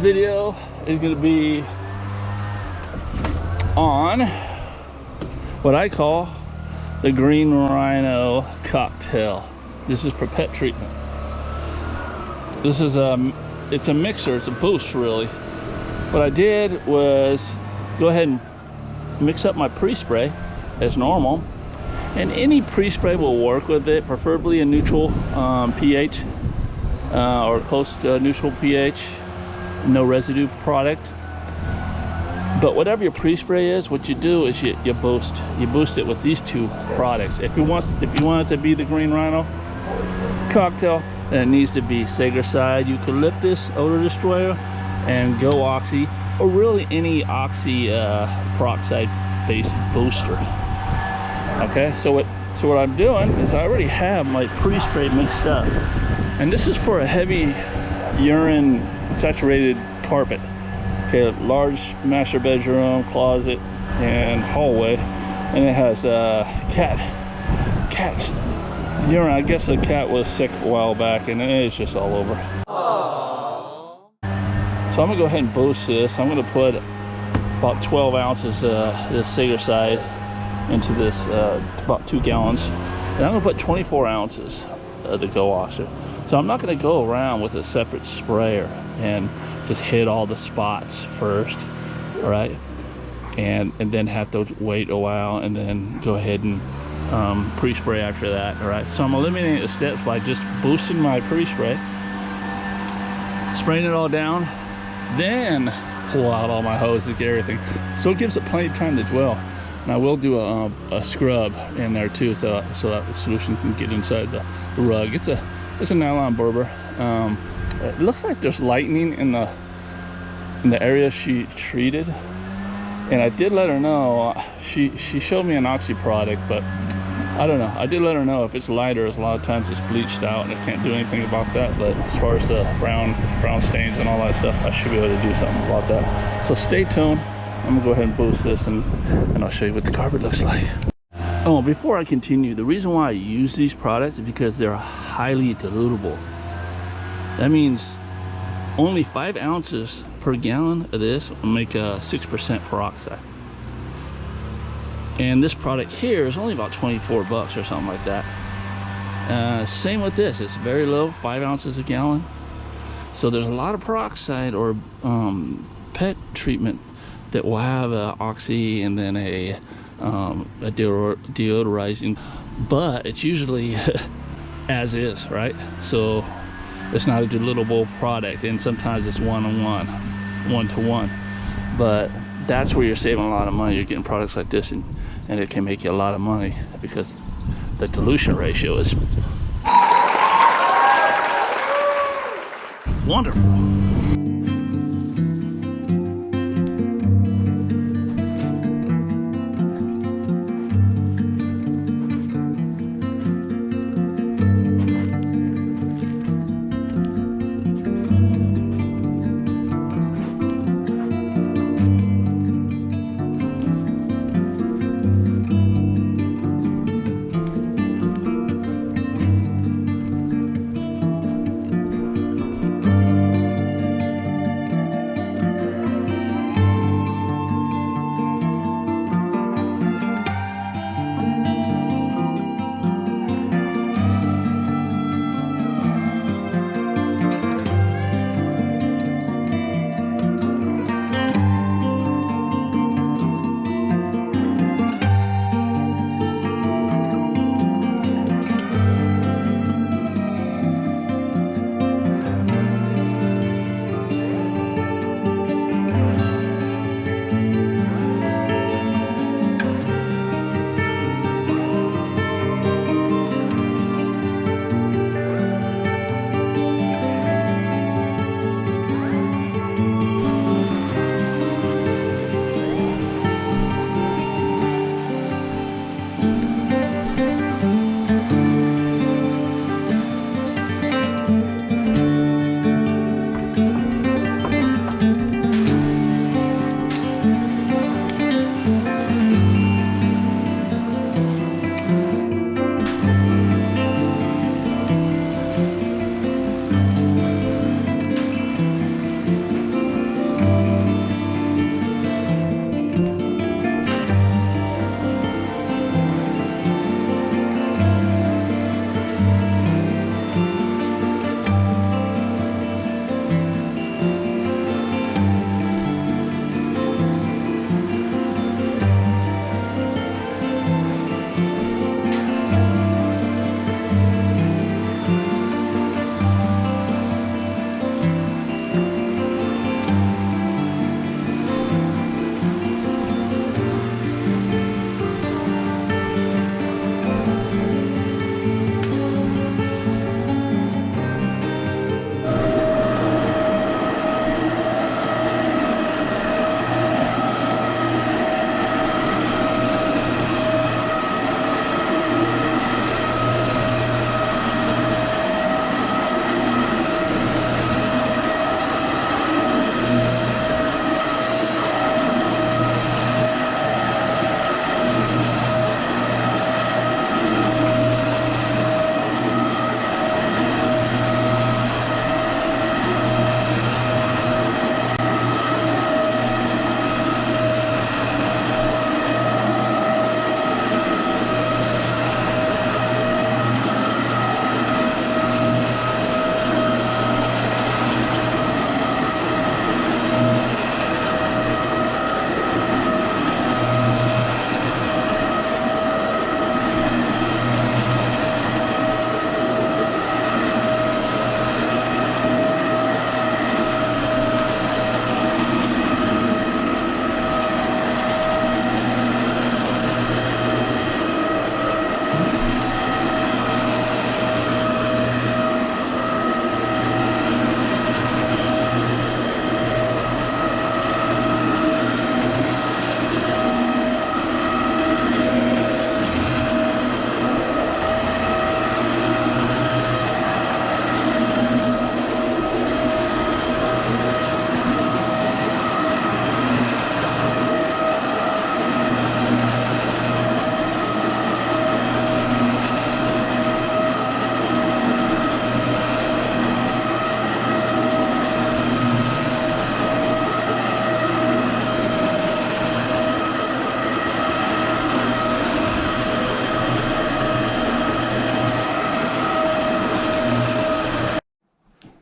video is going to be on what I call the Green Rhino cocktail. This is for pet treatment. This is it's a mixer, it's a boost really. What I did was go ahead and mix up my pre-spray as normal, and any pre-spray will work with it, preferably a neutral pH or close to neutral pH, no residue product. But whatever your pre-spray is, what you do is you boost it with these two products. If you want it to be the Green Rhino cocktail, then it needs to be Sagercide Eucalyptus Odor Destroyer and Go Oxy, or really any oxy peroxide based booster. Okay, so what I'm doing is I already have my pre-spray mixed up, and this is for a heavy urine saturated carpet. Okay, large master bedroom, closet, and hallway, and it has cat's urine. I guess the cat was sick a while back, and it's just all over. Aww. So I'm gonna go ahead and boost this. I'm gonna put about 12 ounces of this Sagercide into this, about 2 gallons, and I'm gonna put 24 ounces of the Go Washer. So I'm not gonna go around with a separate sprayer and just hit all the spots first, all right, and then have to wait a while and then go ahead and pre-spray after that. All right, so I'm eliminating the steps by just boosting my pre-spray, spraying it all down, then pull out all my hoses, get everything, so it gives it plenty of time to dwell. And I will do a scrub in there too, so that the solution can get inside the rug. It's a nylon Berber. It looks like there's lightning in the area she treated, and I did let her know. She showed me an oxy product, but I don't know. I did let her know if it's lighter, a lot of times it's bleached out and I can't do anything about that. But as far as the brown stains and all that stuff, I should be able to do something about that. So stay tuned. I'm gonna go ahead and boost this, and I'll show you what the carpet looks like. Oh, before I continue, the reason why I use these products is because they're highly dilutable. That means only 5 ounces per gallon of this will make a 6% peroxide. And this product here is only about 24 bucks or something like that. Same with this, it's very low, 5 ounces a gallon. So there's a lot of peroxide or pet treatment that will have oxy and then a deodorizing, but it's usually as is, right? So it's not a dilutable product, and sometimes it's one-to-one, but that's where you're saving a lot of money. You're getting products like this, and it can make you a lot of money because the dilution ratio is wonderful.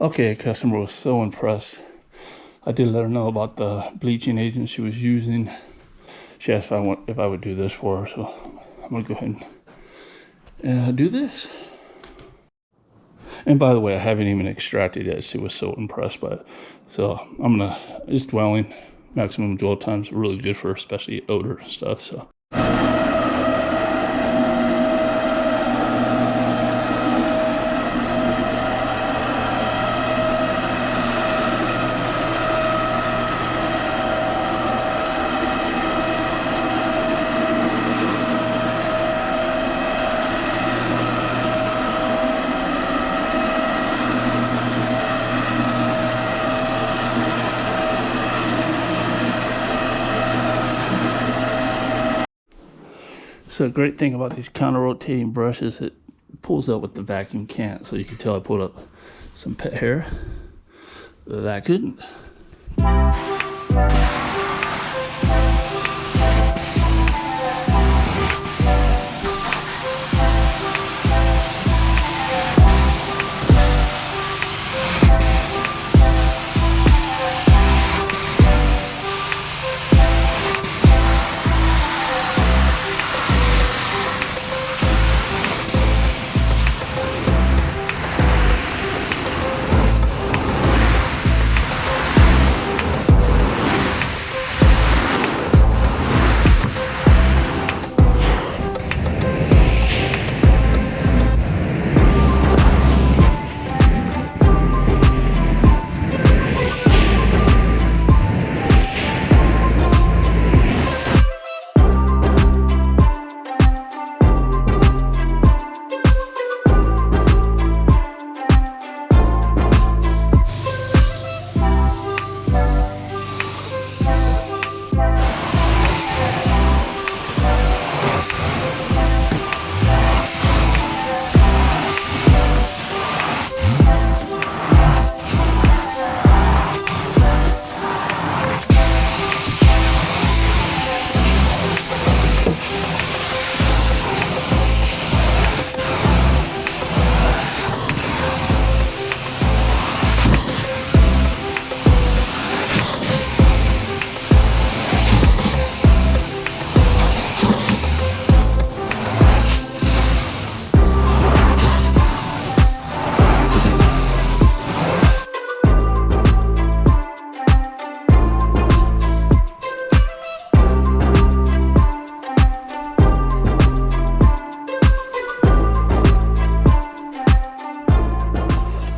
Okay, customer was so impressed. I did let her know about the bleaching agent she was using. She asked if I would do this for her, so I'm gonna go ahead and do this. And by the way, I haven't even extracted yet. She was so impressed by it. So I'm gonna, it's dwelling, maximum dwell times, really good for especially odor stuff. So. So a great thing about these counter-rotating brushes, it pulls up what the vacuum can't. So you can tell I pulled up some pet hair that I couldn't.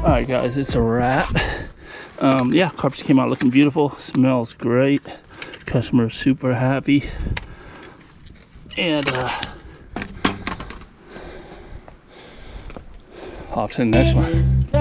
Alright guys, it's a wrap. Yeah, carpets came out looking beautiful. Smells great. Customer's super happy. And hops in the next one.